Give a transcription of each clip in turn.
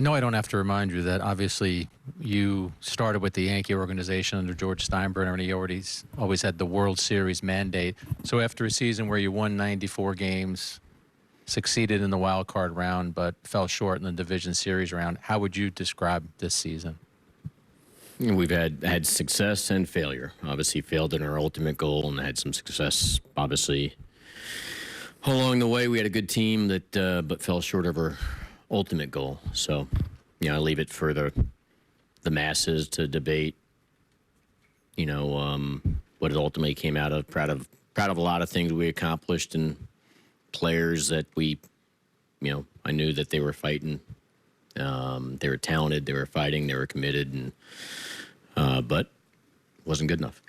No, I don't have to remind you that obviously you started with the Yankee organization under George Steinbrenner, and he always had the World Series mandate. So after a season where you won 94 games, succeeded in the wild card round, but fell short in the division series round, how would you describe this season? We've had success and failure. Obviously failed in our ultimate goal and had some success, obviously. Along the way, we had a good team that but fell short of our ultimate goal. So, I leave it for the masses to debate, what it ultimately came out of. Proud of a lot of things we accomplished and players that we, I knew that they were fighting. They were talented, they were fighting, they were committed, and but wasn't good enough.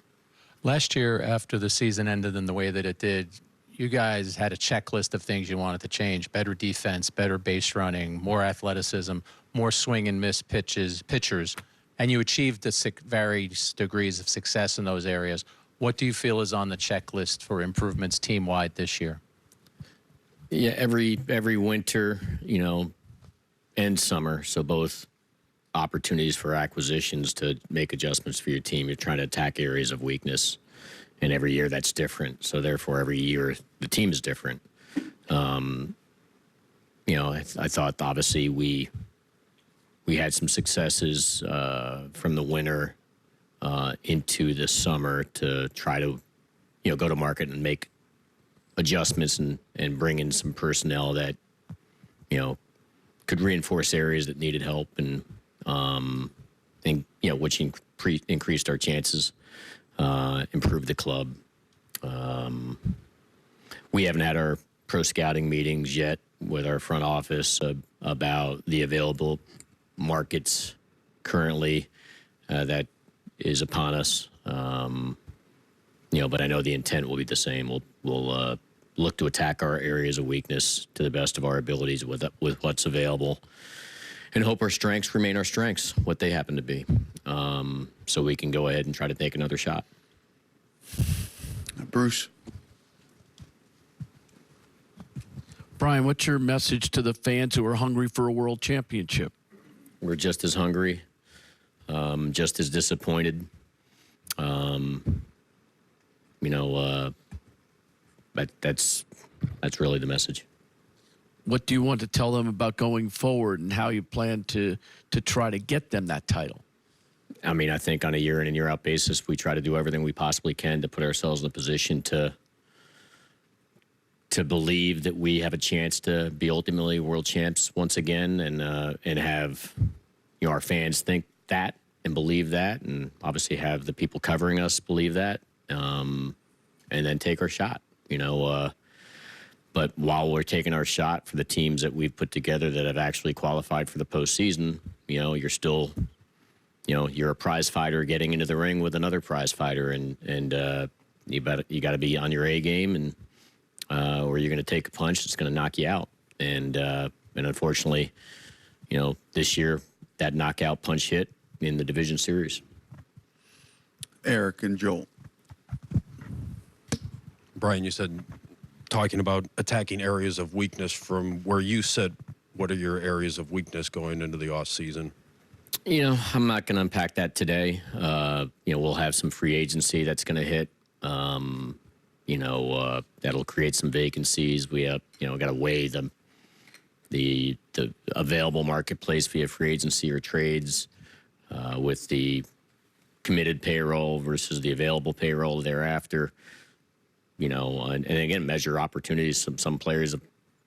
Last year, after the season ended in the way that it did, you guys had a checklist of things you wanted to change: better defense, better base running, more athleticism, more swing and miss pitchers, and you achieved the various degrees of success in those areas. What do you feel is on the checklist for improvements team-wide this year? Yeah, every winter, and summer, so both opportunities for acquisitions to make adjustments for your team. You're trying to attack areas of weakness, and every year that's different. So therefore, every year the team is different. I thought obviously we had some successes from the winter into the summer to try to go to market and make adjustments and bring in some personnel that could reinforce areas that needed help and which increased our chances, improved the club. We haven't had our pro scouting meetings yet with our front office about the available markets currently that is upon us. But I know the intent will be the same. We'll look to attack our areas of weakness to the best of our abilities with what's available, and hope our strengths remain our strengths, what they happen to be, so we can go ahead and try to take another shot. Bruce. Brian, what's your message to the fans who are hungry for a world championship? We're just as hungry, just as disappointed. But that's really the message. What do you want to tell them about going forward and how you plan to try to get them that title? I think on a year in and year out basis, we try to do everything we possibly can to put ourselves in a position to believe that we have a chance to be ultimately world champs once again, and have our fans think that and believe that, and obviously have the people covering us believe that, and then take our shot. But while we're taking our shot for the teams that we've put together that have actually qualified for the postseason, you're still, you're a prize fighter getting into the ring with another prize fighter, and you got to be on your A game, and or you're going to take a punch that's going to knock you out. And unfortunately, this year that knockout punch hit in the division series. Eric and Joel. Brian, you said talking about attacking areas of weakness from where you said, what are your areas of weakness going into the off season? I'm not going to unpack that today. We'll have some free agency that's going to hit. That'll create some vacancies. We have, got to weigh the available marketplace via free agency or trades with the committed payroll versus the available payroll thereafter. And again, measure opportunities. Some players,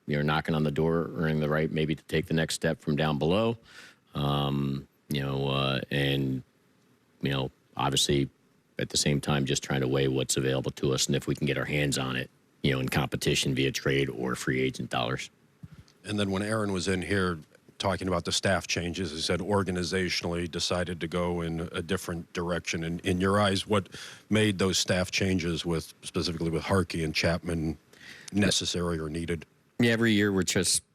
knocking on the door, earning the right maybe to take the next step from down below. Obviously at the same time, just trying to weigh what's available to us and if we can get our hands on it, in competition via trade or free agent dollars. And then when Aaron was in here talking about the staff changes, he said organizationally decided to go in a different direction. And in your eyes, what made those staff changes specifically with Harkey and Chapman necessary or needed? Yeah, every year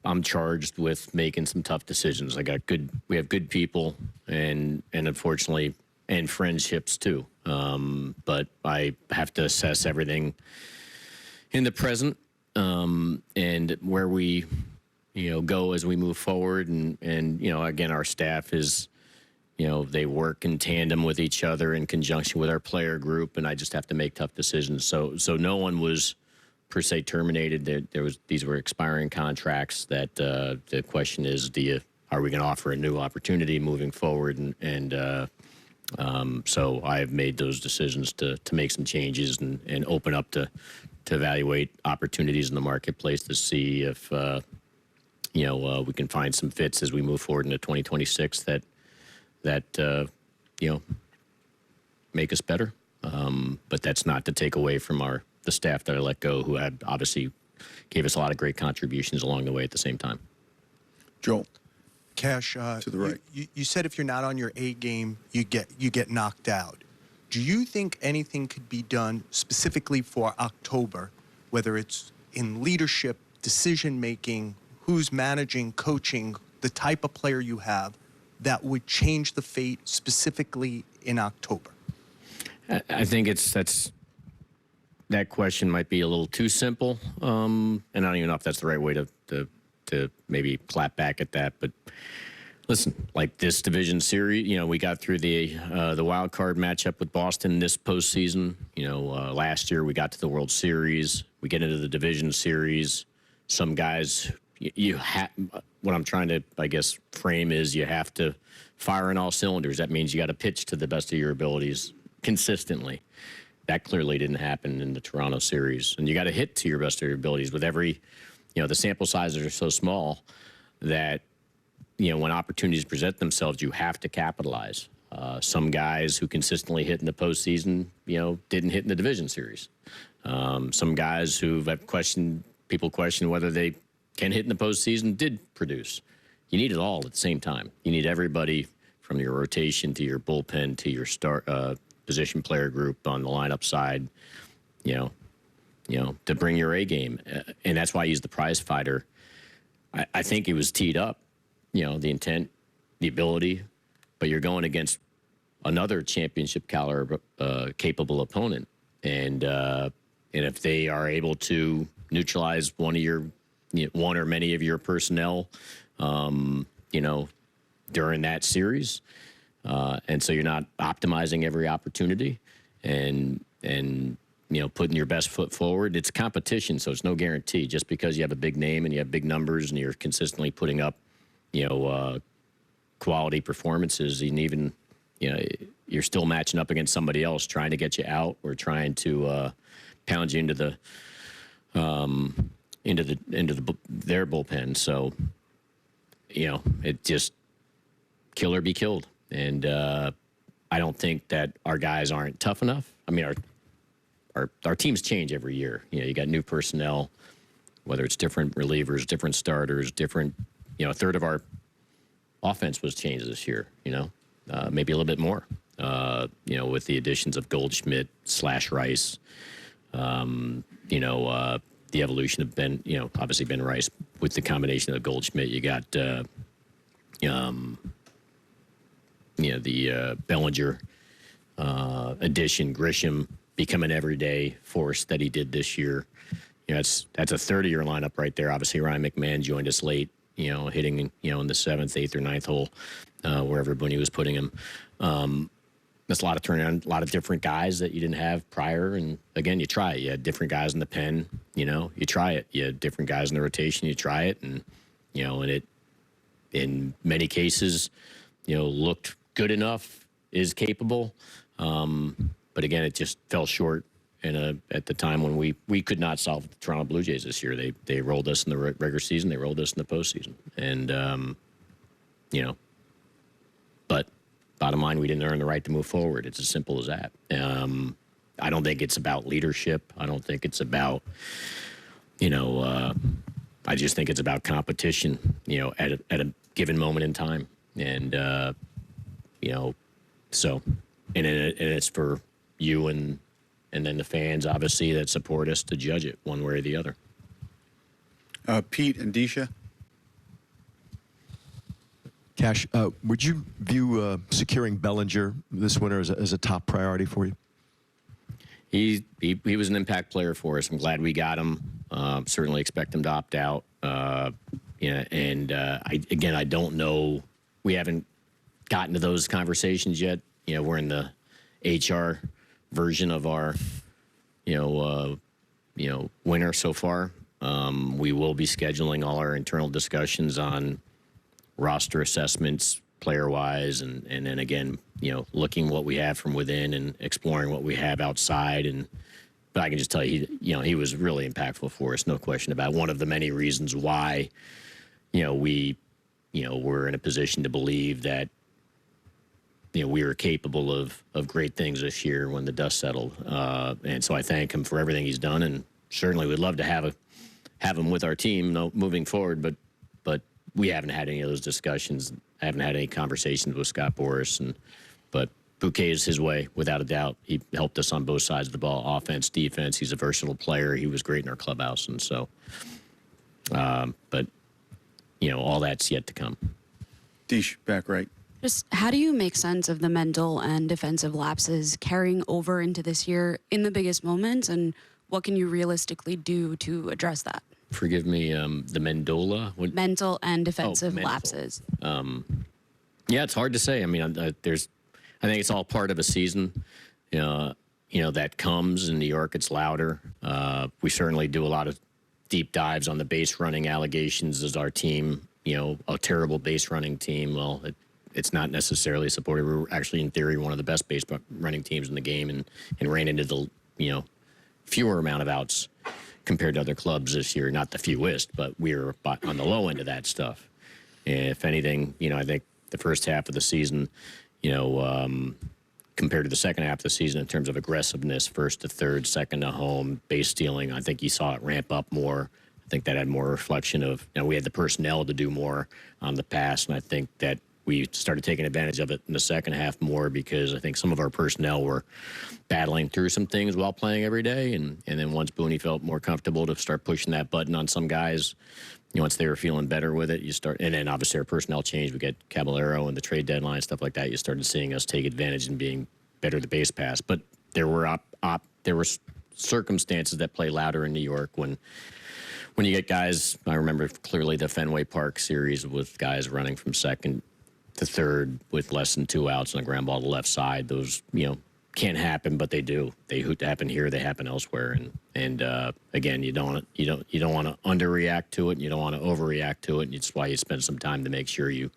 I'm charged with making some tough decisions. We have good people and unfortunately, and friendships too. But I have to assess everything in the present, and where we go as we move forward. And again, our staff is, they work in tandem with each other in conjunction with our player group, and I just have to make tough decisions. So no one was per se terminated. These were expiring contracts. That the question is, are we going to offer a new opportunity moving forward? So I have made those decisions to make some changes and open up to evaluate opportunities in the marketplace to see if we can find some fits as we move forward into 2026 that make us better. But that's not to take away from the staff that I let go, who had obviously gave us a lot of great contributions along the way at the same time. Joel. Cash, To the right. You said if you're not on your A game, you get knocked out. Do you think anything could be done specifically for October, whether it's in leadership, decision making, who's managing, coaching, the type of player you have, that would change the fate specifically in October? I think that question might be a little too simple, and I don't even know if that's the right way to maybe clap back at that. But listen, like this division series, we got through the wild card matchup with Boston this postseason. Last year we got to the World Series. We get into the division series. Some guys, what I'm trying to, I guess, frame is you have to fire on all cylinders. That means you got to pitch to the best of your abilities consistently. That clearly didn't happen in the Toronto series. And you got to hit to your best of your abilities with every, the sample sizes are so small that, when opportunities present themselves, you have to capitalize. Some guys who consistently hit in the postseason, didn't hit in the division series. Some guys who people question whether they can hit in the postseason did produce. You need it all at the same time. You need everybody from your rotation to your bullpen to your start position player group on the lineup side, to bring your A game. And that's why I use the prize fighter. I think it was teed up, the intent, the ability, but you're going against another championship caliber capable opponent. And if they are able to neutralize one or many of your personnel, during that series, and so you're not optimizing every opportunity and putting your best foot forward. It's competition, so it's no guarantee. Just because you have a big name and you have big numbers and you're consistently putting up, quality performances, and even, you're still matching up against somebody else trying to get you out or trying to pound you into their bullpen. So, it just kill or be killed. And I don't think that our guys aren't tough enough. I mean, our teams change every year. You got new personnel, whether it's different relievers, different starters, different. A third of our offense was changed this year. Maybe a little bit more. With the additions of Goldschmidt / Rice. The evolution of Ben. Obviously Ben Rice with the combination of Goldschmidt. You got. The Bellinger addition, Grisham become an everyday force that he did this year. That's a 30-year lineup right there. Obviously, Ryan McMahon joined us late, hitting, in the 7th, 8th, or 9th hole, wherever Boone was putting him. That's a lot of turnaround, a lot of different guys that you didn't have prior. And again, you try it. You had different guys in the pen, you try it. You had different guys in the rotation, you try it. And, and it, in many cases, looked good enough, is capable. But again, it just fell short at the time when we could not solve the Toronto Blue Jays this year. They rolled us in the regular season. They rolled us in the postseason. And, but bottom line, we didn't earn the right to move forward. It's as simple as that. I don't think it's about leadership. I don't think it's about, I just think it's about competition, at a given moment in time. And, so, and it's for you and then the fans, obviously, that support us to judge it one way or the other. Pete and Disha. Cash, would you view securing Bellinger this winter as a top priority for you? He was an impact player for us. I'm glad we got him. Certainly expect him to opt out. Yeah, and I don't know. We haven't gotten to those conversations yet. We're in the HR version of our, winter so far. We will be scheduling all our internal discussions on roster assessments, player-wise, and then again, looking what we have from within and exploring what we have outside. But I can just tell you, he was really impactful for us, no question about it. One of the many reasons why, we're in a position to believe that, we were capable of great things this year when the dust settled. And so I thank him for everything he's done, and certainly would love to have him with our team moving forward. But we haven't had any of those discussions. I haven't had any conversations with Scott Boras, but Bouquet is his way, without a doubt. He helped us on both sides of the ball, offense, defense. He's a versatile player. He was great in our clubhouse, and so. But all that's yet to come. Deesh, back right. Just how do you make sense of the mental and defensive lapses carrying over into this year in the biggest moments, and what can you realistically do to address that? Forgive me, the Mendola? Mental and defensive mental. lapses. Yeah, it's hard to say. I mean, I think it's all part of a season. That comes in New York. It's louder. We certainly do a lot of deep dives on the base running allegations as our team. A terrible base running team. Well, it's not necessarily supported. We're actually, in theory, one of the best base running teams in the game, and ran into the fewer amount of outs compared to other clubs this year. Not the fewest, but we were on the low end of that stuff. And if anything, I think the first half of the season, compared to the second half of the season in terms of aggressiveness, first to third, second to home, base stealing, I think you saw it ramp up more. I think that had more reflection of, we had the personnel to do more on the pass, and I think that we started taking advantage of it in the second half more because I think some of our personnel were battling through some things while playing every day. And then once Boone felt more comfortable to start pushing that button on some guys, once they were feeling better with it, and then obviously our personnel changed. We got Caballero and the trade deadline, stuff like that. You started seeing us take advantage and being better at the base pass. But there were circumstances that play louder in New York when you get guys. I remember clearly the Fenway Park series with guys running from second to third with less than 2 outs on a ground ball to the left side. Those, can't happen, but they do. They happen here. They happen elsewhere. And again, you don't want to underreact to it. And you don't want to overreact to it. And it's why you spend some time to make sure you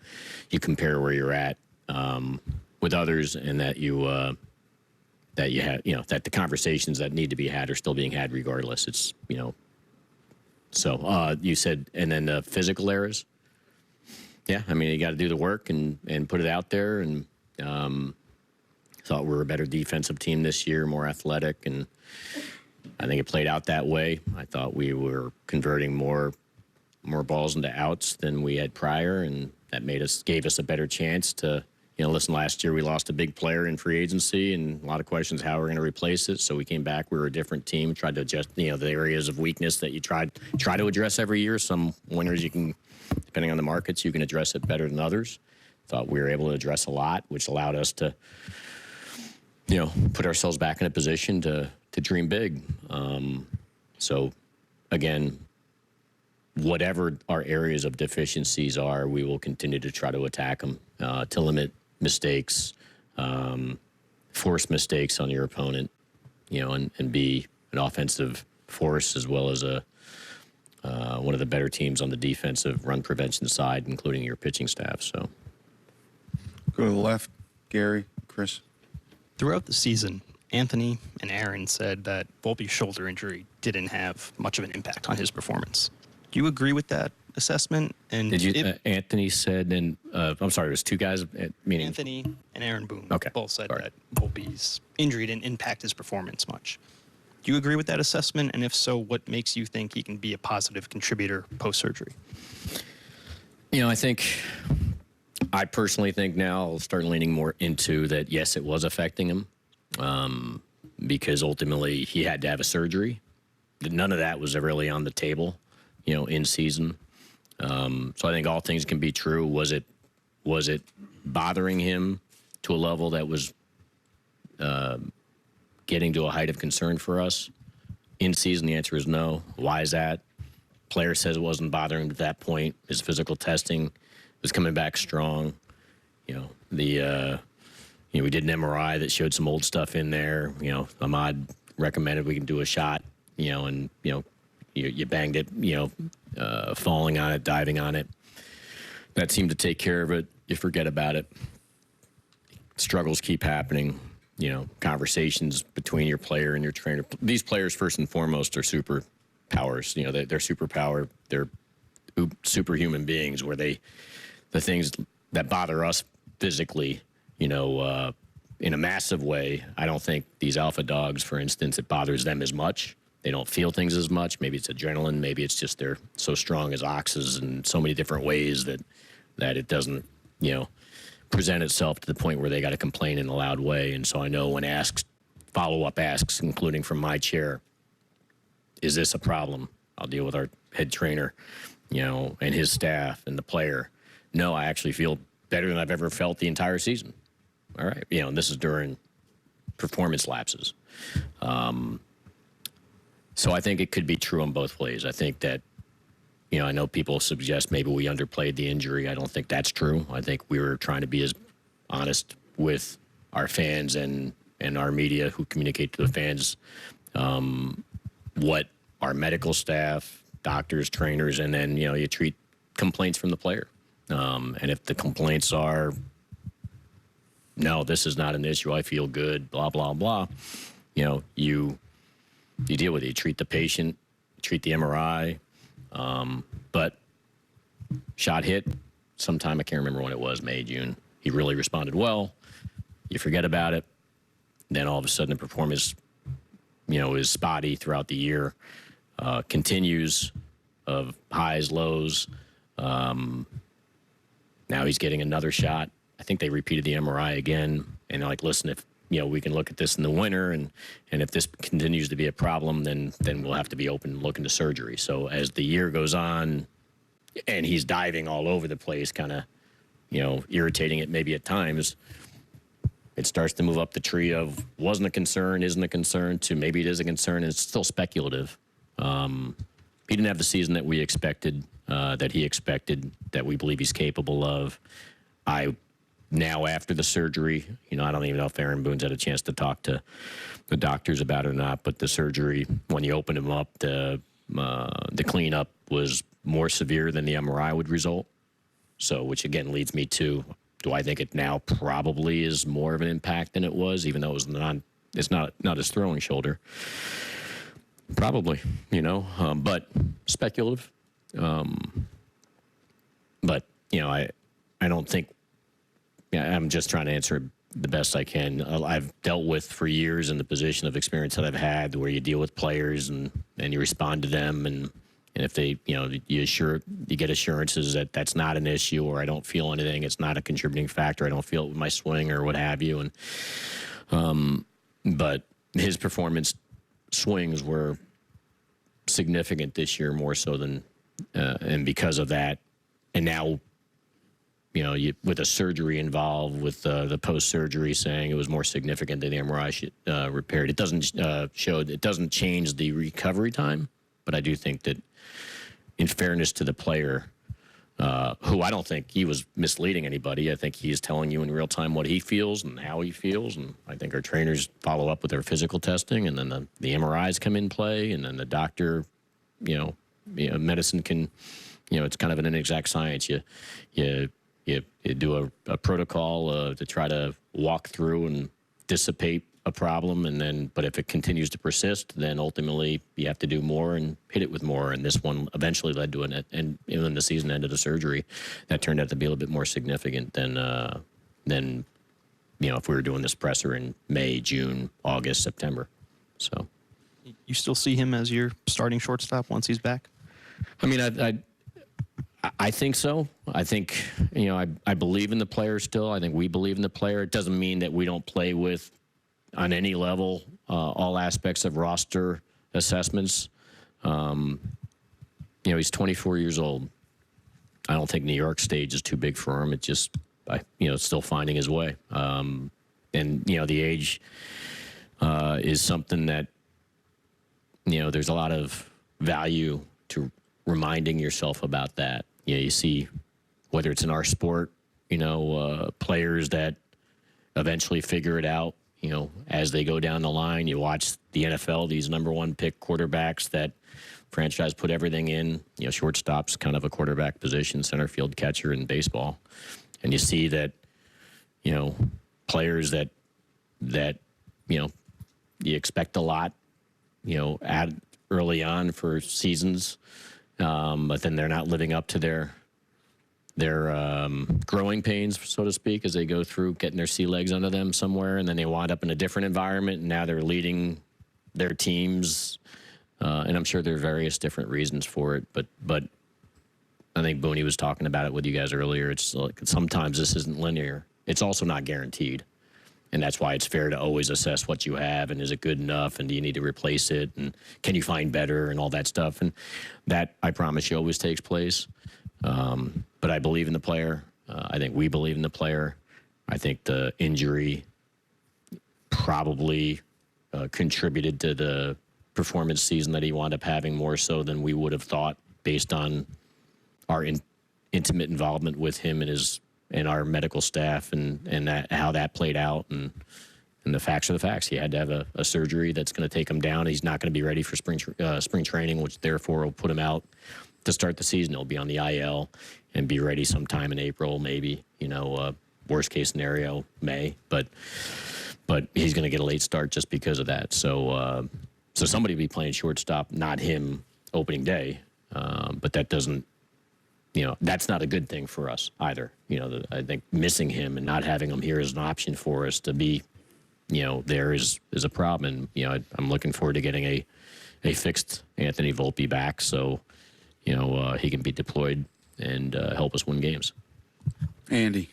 compare where you're at with others, and that that you have, that the conversations that need to be had are still being had regardless. It's So you said, and then the physical errors. Yeah, I mean, you got to do the work and put it out there. And thought we were a better defensive team this year, more athletic, and I think it played out that way. I thought we were converting more balls into outs than we had prior, and that gave us a better chance to, listen, last year we lost a big player in free agency, and a lot of questions how we're going to replace it. So we came back, we were a different team, tried to adjust, the areas of weakness that you try to address every year. Some winners you can, depending on the markets, you can address it better than others. Thought we were able to address a lot, which allowed us to, put ourselves back in a position to dream big. So again, whatever our areas of deficiencies are, we will continue to try to attack them, to limit mistakes, force mistakes on your opponent, and be an offensive force as well as one of the better teams on the defensive run prevention side, including your pitching staff. So Go to the left. Gary, Chris. Throughout the season, Anthony and Aaron said that Volpe's shoulder injury didn't have much of an impact on his performance. Do you agree with that assessment? And did you? Anthony said, and I'm sorry, it was two guys. Meaning Anthony and Aaron Boone both said Sorry. that Volpe's injury didn't impact his performance much. Do you agree with that assessment? And if so, what makes you think he can be a positive contributor post-surgery? I personally think now I'll start leaning more into that. Yes, it was affecting him because ultimately he had to have a surgery. None of that was really on the table, in season. So I think all things can be true. Was it bothering him to a level that was getting to a height of concern for us in season? The answer is no. Why is that? Player says it wasn't bothering him at that point. His physical testing was coming back strong. You know, we did an MRI that showed some old stuff in there. You know, Ahmad recommended we can do a shot, and, you banged it, falling on it, diving on it. That seemed to take care of it. You forget about it. Struggles keep happening. Conversations between your player and your trainer. These players, first and foremost, are superpowers. They're superpower. They're superhuman beings where the things that bother us physically, in a massive way, I don't think these alpha dogs, for instance, it bothers them as much. They don't feel things as much. Maybe it's adrenaline. Maybe it's just they're so strong as oxes in so many different ways that it doesn't, present itself to the point where they got to complain in a loud way. And so I know when follow-up asks, including from my chair, is this a problem? I'll deal with our head trainer, and his staff and the player. No, I actually feel better than I've ever felt the entire season. All right. And this is during performance lapses. So I think it could be true on both ways. I think that, I know people suggest maybe we underplayed the injury. I don't think that's true. I think we were trying to be as honest with our fans and our media who communicate to the fans what our medical staff, doctors, trainers, and then, you treat complaints from the player. And if the complaints are, no, this is not an issue, I feel good, blah, blah, blah, you deal with it. You treat the patient, treat the MRI. But shot hit sometime, I can't remember when it was, May, June. He really responded well. You forget about it. Then all of a sudden the performance, is spotty throughout the year, continues of highs, lows. Now he's getting another shot. I think they repeated the MRI again. And like, listen, if, we can look at this in the winter, and if this continues to be a problem, then we'll have to be open and look into surgery. So as the year goes on and he's diving all over the place, kind of, irritating it maybe at times, it starts to move up the tree of wasn't a concern, isn't a concern, to maybe it is a concern, and it's still speculative. He didn't have the season that we expected, that he expected, that we believe he's capable of. Now, after the surgery, I don't even know if Aaron Boone's had a chance to talk to the doctors about it or not, but the surgery, when you opened him up, the cleanup was more severe than the MRI would result. So, which again leads me to, do I think it now probably is more of an impact than it was, even though it was it's not his throwing shoulder? Probably, but speculative. But, I don't think, I'm just trying to answer the best I can. I've dealt with for years in the position of experience that I've had, where you deal with players and you respond to them, and if they, you get assurances that that's not an issue, or I don't feel anything, it's not a contributing factor, I don't feel it with my swing or what have you. And but his performance swings were significant this year, more so than, and because of that, and now, with a surgery involved, with the post-surgery saying it was more significant than the MRI repaired. It doesn't it doesn't change the recovery time, but I do think that, in fairness to the player, who I don't think he was misleading anybody. I think he's telling you in real time what he feels and how he feels, and I think our trainers follow up with their physical testing, and then the MRIs come in play, and then the doctor, medicine can, it's kind of an inexact science. You do a protocol to try to walk through and dissipate a problem, and then, but if it continues to persist, then ultimately you have to do more and hit it with more. And this one eventually led to and when the season ended, a surgery that turned out to be a little bit more significant than if we were doing this presser in May, June, August, September. So, you still see him as your starting shortstop once he's back? I mean, I think so. I think, I believe in the player still. I think we believe in the player. It doesn't mean that we don't play with, on any level, all aspects of roster assessments. He's 24 years old. I don't think New York stage is too big for him. It just, still finding his way. And, the age is something that, there's a lot of value to reminding yourself about that. You see, whether it's in our sport, players that eventually figure it out, as they go down the line. You watch the NFL, these number one pick quarterbacks that franchise put everything in. Shortstop's kind of a quarterback position, center field catcher in baseball. And you see that, players that you expect a lot, add early on for seasons, but then they're not living up to their growing pains, so to speak, as they go through getting their sea legs under them somewhere, and then they wind up in a different environment, and now they're leading their teams, and I'm sure there are various different reasons for it, but I think Boone was talking about it with you guys earlier. It's like sometimes this isn't linear. It's also not guaranteed. And that's why it's fair to always assess what you have, and is it good enough, and do you need to replace it, and can you find better, and all that stuff. And that, I promise you, always takes place. But I believe in the player. I think we believe in the player. I think the injury probably contributed to the performance season that he wound up having more so than we would have thought based on our intimate involvement with him and our medical staff and how that played out. And the facts are the facts. He had to have a surgery that's going to take him down. He's not going to be ready for spring training, which therefore will put him out to start the season. He'll be on the IL and be ready sometime in April, maybe, worst case scenario, May, but he's going to get a late start just because of that. So somebody will be playing shortstop, not him opening day. But that doesn't, that's not a good thing for us either. I think missing him and not having him here as an option for us to be, there is a problem. And, I'm looking forward to getting a fixed Anthony Volpe back. So, he can be deployed and help us win games. Andy.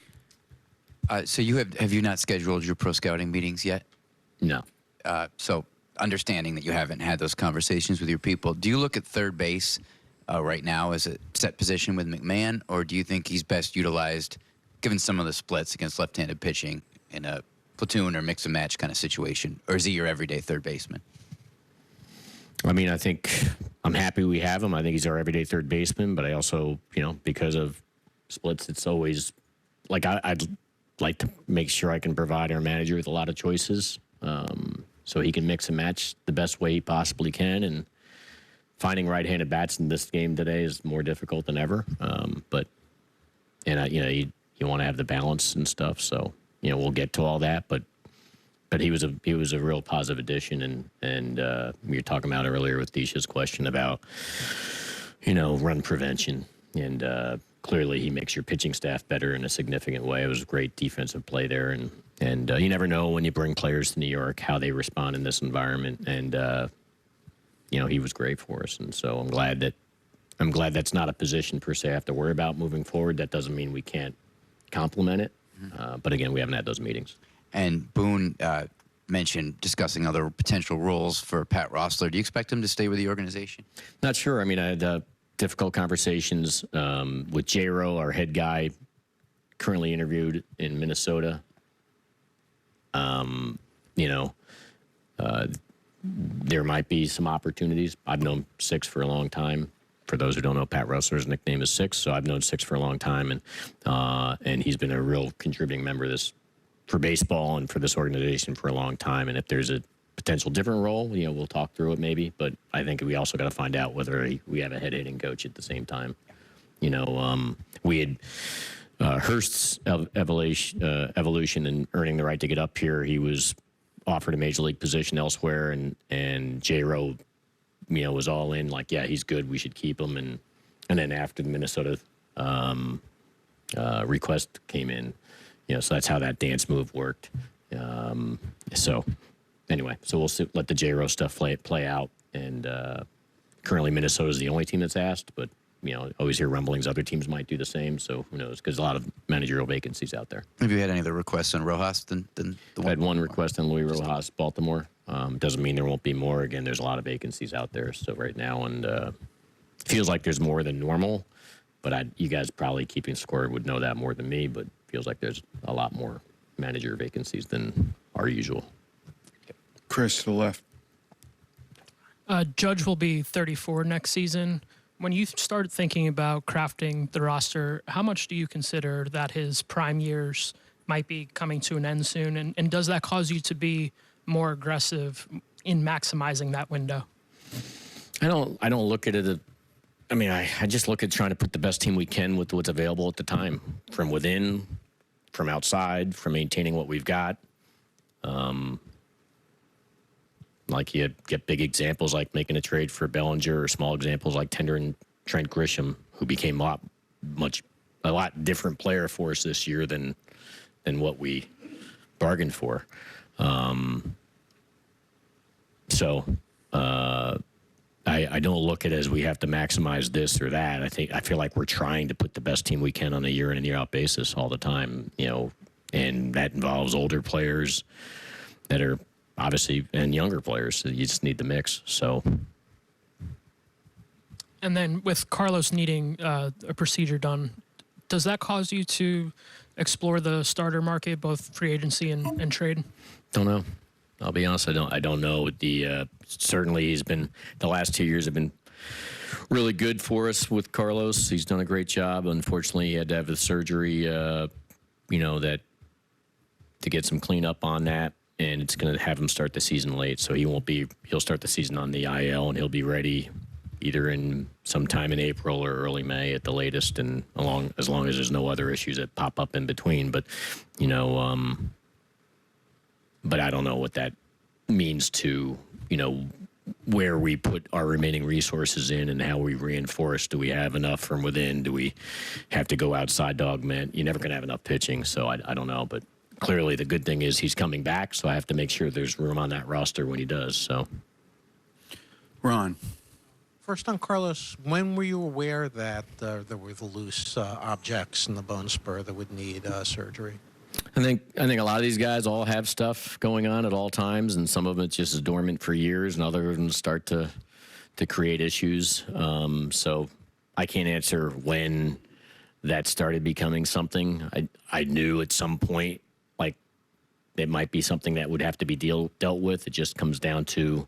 So have you not scheduled your pro scouting meetings yet? No. So understanding that you haven't had those conversations with your people, do you look at third base right now as a set position with McMahon, or do you think he's best utilized, given some of the splits against left-handed pitching, in a platoon or mix and match kind of situation, or is he your everyday third baseman? I mean, I think I'm happy we have him. I think he's our everyday third baseman, but I also, because of splits, it's always like I'd like to make sure I can provide our manager with a lot of choices, so he can mix and match the best way he possibly can. And finding right-handed bats in this game today is more difficult than ever. You want to have the balance and stuff. So, we'll get to all that, but he was a real positive addition, and we were talking about earlier with Disha's question about run prevention, and clearly he makes your pitching staff better in a significant way. It was a great defensive play there, and you never know when you bring players to New York how they respond in this environment, and he was great for us, and so I'm glad that's not a position per se I have to worry about moving forward. That doesn't mean we can't complement it, but again, we haven't had those meetings. And Boone mentioned discussing other potential roles for Pat Rossler. Do you expect him to stay with the organization? Not sure. I mean, I had difficult conversations with J-Ro, our head guy, currently interviewed in Minnesota. There might be some opportunities. I've known Six for a long time. For those who don't know, Pat Rossler's nickname is Six, so I've known Six for a long time, and he's been a real contributing member of this for baseball and for this organization for a long time. And if there's a potential different role, we'll talk through it maybe. But I think we also got to find out whether we have a head hitting coach at the same time. We had Hurst's evolution and earning the right to get up here. He was offered a major league position elsewhere, and J-Ro, was all in, like, yeah, he's good, we should keep him. And then after the Minnesota request came in, so that's how that dance move worked. So anyway, so we'll let the J-Ro stuff play out. And currently Minnesota is the only team that's asked, but always hear rumblings other teams might do the same. So who knows? Because a lot of managerial vacancies out there. Have you had any other requests on Rojas than the one? I had one request on Luis Rojas, Baltimore. Doesn't mean there won't be more. Again, there's a lot of vacancies out there. So right now, and feels like there's more than normal. But you guys probably keeping score would know that more than me. But feels like there's a lot more manager vacancies than our usual. Chris to the left. Judge will be 34 next season. When you started thinking about crafting the roster, how much do you consider that his prime years might be coming to an end soon? And does that cause you to be more aggressive in maximizing that window? I don't look at it. I just look at trying to put the best team we can with what's available at the time, from within, from outside, from maintaining what we've got. Like you get big examples like making a trade for Bellinger, or small examples like tendering Trent Grisham, who became a lot different player for us this year than what we bargained for. I don't look at it as we have to maximize this or that. I feel like we're trying to put the best team we can on a year in and year out basis all the time, and that involves older players that are obviously, and younger players. So you just need the mix. So. And then with Carlos needing a procedure done, does that cause you to explore the starter market, both free agency and trade? Don't know. I'll be honest. I don't know. Certainly the last 2 years have been really good for us with Carlos. He's done a great job. Unfortunately, he had to have the surgery, that to get some cleanup on that, and it's going to have him start the season late. So he'll start the season on the IL, and he'll be ready either in sometime in April or early May at the latest, and as long as there's no other issues that pop up in between. But, but I don't know what that means to, where we put our remaining resources in and how we reinforce. Do we have enough from within? Do we have to go outside to augment? You're never going to have enough pitching, so I don't know. But clearly the good thing is he's coming back, so I have to make sure there's room on that roster when he does. So, Ron. First on Carlos, when were you aware that there were the loose objects in the bone spur that would need surgery? I think a lot of these guys all have stuff going on at all times, and some of them it's just is dormant for years, and other of them start to create issues. So I can't answer when that started becoming something. I knew at some point, like, it might be something that would have to be dealt with. It just comes down to,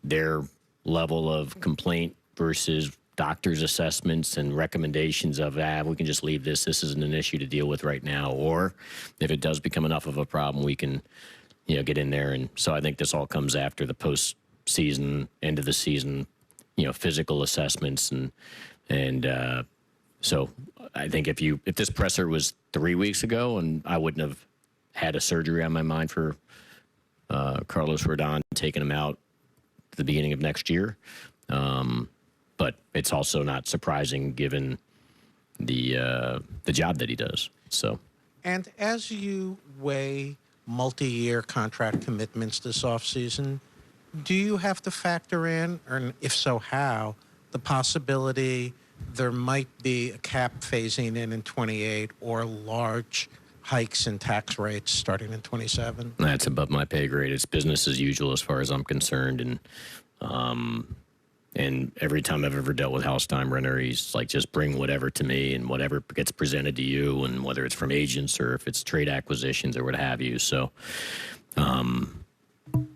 their level of complaint versus doctor's assessments and recommendations of, we can just leave this. This isn't an issue to deal with right now. Or if it does become enough of a problem, we can, get in there. And so I think this all comes after the postseason, end of the season, physical assessments. And so I think if this presser was 3 weeks ago, and I wouldn't have had a surgery on my mind for Carlos Rodon, taking him out at the beginning of next year. But it's also not surprising given the job that he does. So, and as you weigh multi-year contract commitments this offseason, do you have to factor in, or if so, how, the possibility there might be a cap phasing in 28 or large hikes in tax rates starting in 27? That's above my pay grade. It's business as usual as far as I'm concerned. And every time I've ever dealt with Hal Steinbrenner, he's like, just bring whatever to me, and whatever gets presented to you, and whether it's from agents or if it's trade acquisitions or what have you. So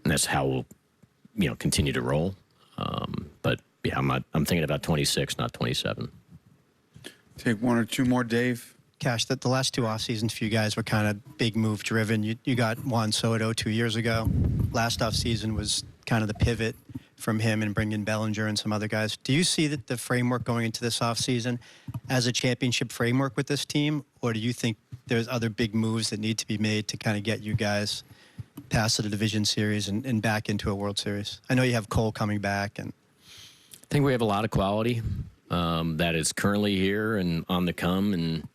that's how we'll, continue to roll. But yeah, I'm thinking about 26, not 27. Take one or two more, Dave. Cash, that the last two off seasons for you guys were kind of big move driven. You got Juan Soto 2 years ago. Last off season was kind of the pivot from him and bringing Bellinger and some other guys. Do you see that the framework going into this offseason as a championship framework with this team, or do you think there's other big moves that need to be made to kind of get you guys past the division series and back into a World Series? I know you have Cole coming back. And I think we have a lot of quality that is currently here and on the come,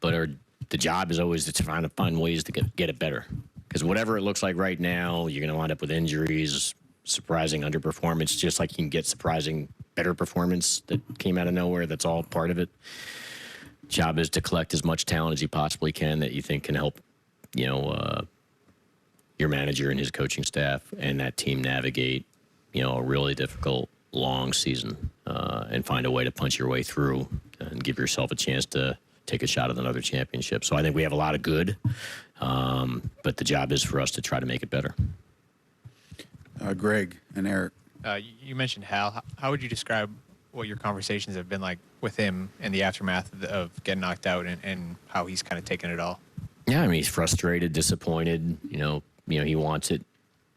but the job is always to try to find ways to get it better. Because whatever it looks like right now, you're going to wind up with injuries, surprising underperformance, just like you can get surprising better performance that came out of nowhere. That's all part of it. Job is to collect as much talent as you possibly can that you think can help, your manager and his coaching staff and that team navigate, a really difficult, long season and find a way to punch your way through and give yourself a chance to take a shot at another championship. So I think we have a lot of good, but the job is for us to try to make it better. Greg and Eric. You mentioned Hal. How would you describe what your conversations have been like with him in the aftermath of getting knocked out, and how he's kind of taken it all? Yeah, I mean, he's frustrated, disappointed. He wants it.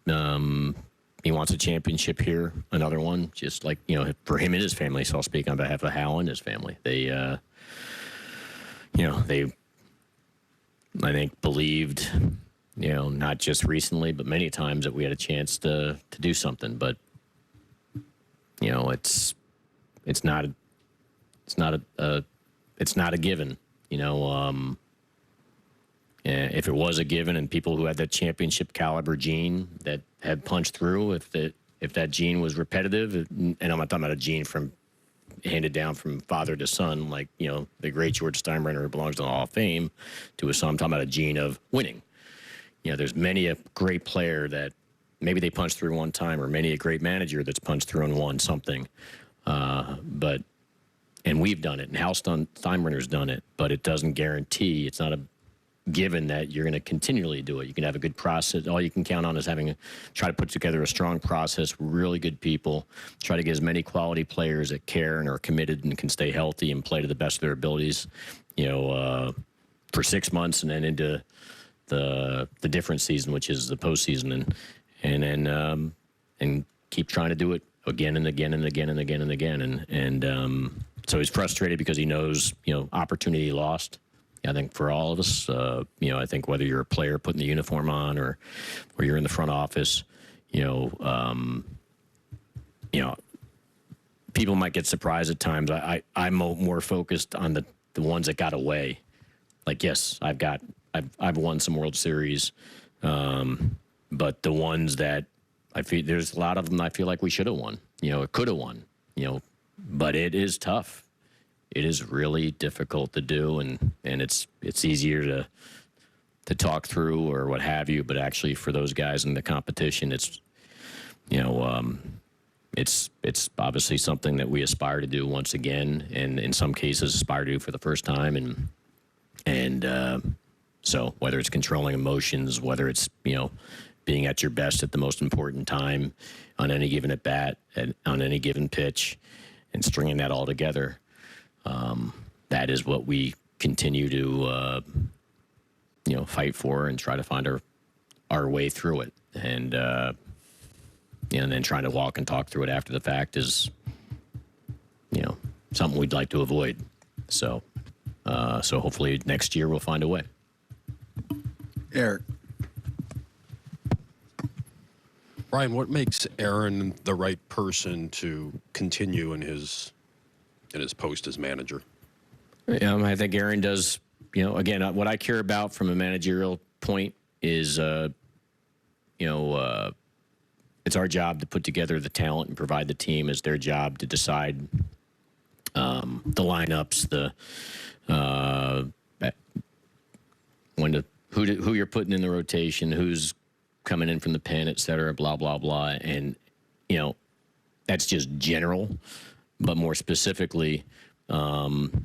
He wants a championship here, another one, just like, for him and his family. So I'll speak on behalf of Hal and his family. They, I think, believed, not just recently, but many times that we had a chance to do something. But, it's not a given, if it was a given, and people who had that championship caliber gene that had punched through, if that gene was repetitive, and I'm not talking about a gene handed down from father to son, like, the great George Steinbrenner who belongs to the Hall of Fame, to a son. I'm talking about a gene of winning. There's many a great player that maybe they punched through one time, or many a great manager that's punched through and won something. And we've done it, and Hal Steinbrenner's done it, but it doesn't guarantee. It's not a given that you're going to continually do it. You can have a good process. All you can count on is try to put together a strong process, really good people, try to get as many quality players that care and are committed and can stay healthy and play to the best of their abilities, for 6 months, and then into the different season, which is the postseason, and then keep trying to do it again and again and again and again and again. And so he's frustrated because he knows, opportunity lost. I think for all of us, I think whether you're a player putting the uniform on or you're in the front office, people might get surprised at times. I'm more focused on the ones that got away. Like, yes, I've won some World Series, but the ones that I feel, there's a lot of them I feel like we should have won. Could have won. But it is tough. It is really difficult to do, and it's easier to talk through or what have you. But actually, for those guys in the competition, it's it's obviously something that we aspire to do once again, and in some cases aspire to do for the first time. And so whether it's controlling emotions, whether it's being at your best at the most important time on any given at bat and on any given pitch, and stringing that all together. That is what we continue to, fight for and try to find our way through it. And then trying to walk and talk through it after the fact is, something we'd like to avoid. So hopefully next year we'll find a way. Eric. Brian, what makes Aaron the right person to continue in his post as manager? I think Aaron does, again, what I care about from a managerial point is, it's our job to put together the talent and provide the team. It's their job to decide the lineups, who you're putting in the rotation, who's coming in from the pen, et cetera, blah, blah, blah. And, that's just general, but more specifically,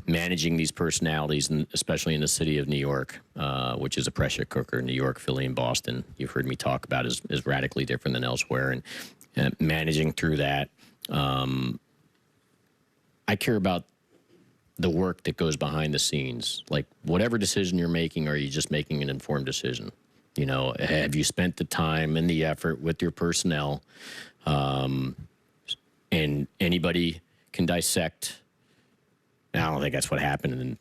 managing these personalities, and especially in the city of New York, which is a pressure cooker. New York, Philly, and Boston, you've heard me talk about, is radically different than elsewhere. And managing through that, I care about the work that goes behind the scenes. Like, whatever decision you're making, are you just making an informed decision? Have you spent the time and the effort with your personnel? And anybody can dissect. I don't think that's what happened in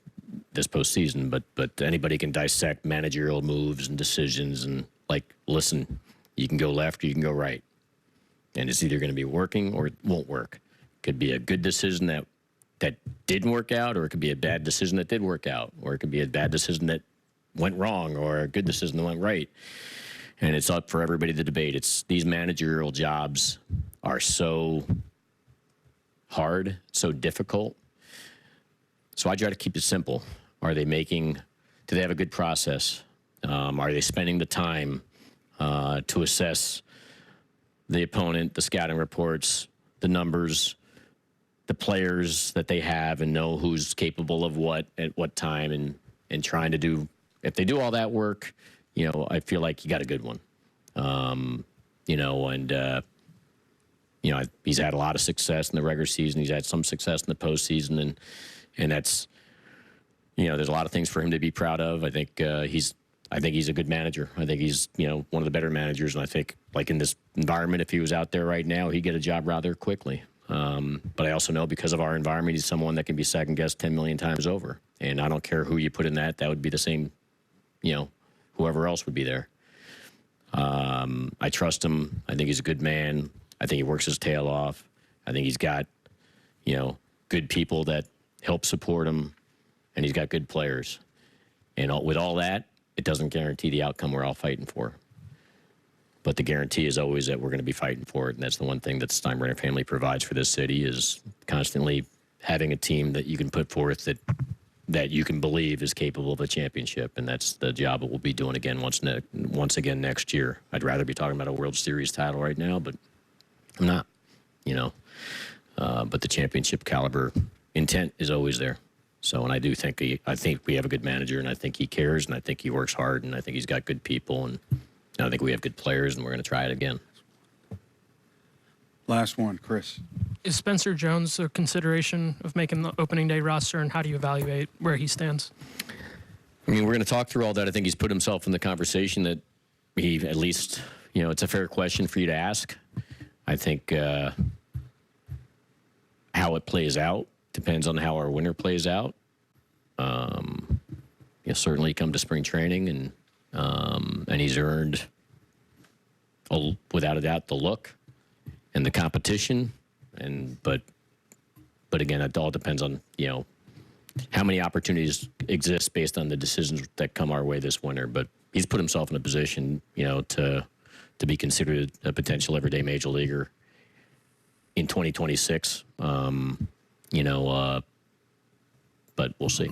this postseason, but anybody can dissect managerial moves and decisions, and, like, listen, you can go left or you can go right, and it's either going to be working or it won't work. Could be a good decision that didn't work out, or it could be a bad decision that did work out, or it could be a bad decision that went wrong, or a good decision that went right. And it's up for everybody to debate. It's these managerial jobs are so hard, so difficult. So I try to keep it simple. Do they have a good process? Are they spending the time to assess the opponent, the scouting reports, the numbers, the players that they have, and know who's capable of what at what time, and trying to do, if they do all that work, I feel like you got a good one. you know, he's had a lot of success in the regular season. He's had some success in the postseason, and that's, you know, there's a lot of things for him to be proud of. I think he's a good manager. I think he's, you know, one of the better managers. And I think, like, in this environment, if he was out there right now, he'd get a job rather quickly. But I also know, because of our environment, he's someone that can be second-guessed 10 million times over. And I don't care who you put in that would be the same, you know, whoever else would be there. I trust him. I think he's a good man. I think he works his tail off. I think he's got, you know, good people that help support him, and he's got good players. And with all that, it doesn't guarantee the outcome we're all fighting for. But the guarantee is always that we're going to be fighting for it, and that's the one thing that the Steinbrenner family provides for this city, is constantly having a team that you can put forth that you can believe is capable of a championship, and that's the job that we'll be doing again once again next year. I'd rather be talking about a World Series title right now, but I'm not, you know. But the championship caliber intent is always there. So, and I do think I think we have a good manager, and I think he cares, and I think he works hard, and I think he's got good people, and I think we have good players, and we're going to try it again. Last one, Chris. Is Spencer Jones a consideration of making the opening day roster, and how do you evaluate where he stands? I mean, we're going to talk through all that. I think he's put himself in the conversation that he, at least, you know, it's a fair question for you to ask. I think how it plays out depends on how our winter plays out. He'll certainly come to spring training, and he's earned, without a doubt, the look and the competition. But again, it all depends on, you know, how many opportunities exist based on the decisions that come our way this winter. But he's put himself in a position, you know, to be considered a potential everyday major leaguer in 2026. You know, but we'll see.